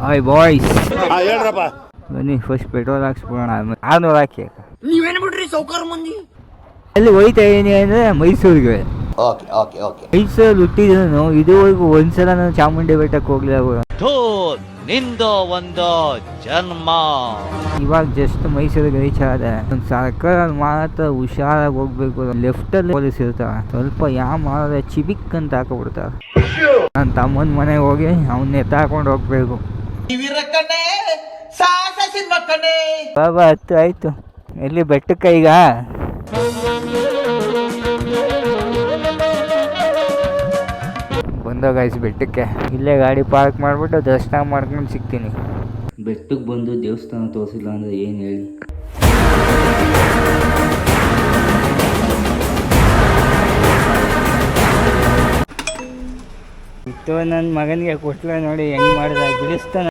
Hi boys, ಹೇಳ್ರಪ್ಪ. ಬನ್ನಿ first petrol ಹಾಕ್ಸ್ಬಿಡೋಣ. 600 ಹಾಕಿ. ನೀವೇನ್ ಬಿಡ್ರಿ ಸೌಕರ್ ಮಂದಿ. ಅಲ್ಲಿ ಹೋಯ್ತಾ ಏನಿ ಅಂದರೆ ಮೈಸೂರಿಗೆ. ಮೈಸೂರಲ್ಲಿ ಹುಟ್ಟಿದ್ರು, ಇದುವರೆಗೂ ಒಂದ್ಸಲ ನಾನು ಚಾಮುಂಡಿ ಬೆಟ್ಟಕ್ಕೆ ಹೋಗ್ಲಿಲ್ಲ. ನಿಂದು ಒಂದು ಜನ್ಮ. ಇವಾಗ ಜಸ್ಟ್ ಮೈಸೂರಿಗೆ ರೀಚ್ ಆದೆ. ಒಂದು ಸರ್ಕಲ್ ಮಾತ್ರ ಹುಷಾರಾಗಿ ಹೋಗ್ಬೇಕು. ಲೆಫ್ಟಲ್ಲಿ ಪೊಲೀಸ್ ಇರ್ತಾರೆ, ಸ್ವಲ್ಪ ಮಾಡಿದ್ರೆ ಚಿಬಿಕ್ ಅಂತ ಹಾಕೊಬಿಡ್ತಾರೆ. ನನ್ನ ತಮ್ಮನ ಮನೆಗೆ ಹೋಗಿ ಅವನ್ನ ಎತ್ತಾಕೊಂಡು ಹೋಗ್ಬೇಕು. ಬಾಬಾ 10 ಆಯ್ತು. ಎಲ್ಲಿ ಬೆಟ್ಟಕ್ಕೆ ಈಗ? ಬಂದಾಗ ಬೆಟ್ಟಕ್ಕೆ ಇಲ್ಲೇ ಗಾಡಿ ಪಾರ್ಕ್ ಮಾಡಿಬಿಟ್ಟು ದರ್ಶನ ಮಾಡ್ಕೊಂಡು ಸಿಗ್ತೀನಿ. ಬೆಟ್ಟಕ್ಕೆ ಬಂದು ದೇವಸ್ಥಾನ ತೋರಿಸಿಲ್ಲ ಅಂದರೆ ಏನು ಹೇಳಿ? ಇತ್ತು ನನ್ನ ಮಗನಿಗೆ ಕೊಟ್ಟಲ ನೋಡಿ ಹೆಂಗೆ ಮಾಡಿದ ಬಿಡಿಸ್ತಾನೆ.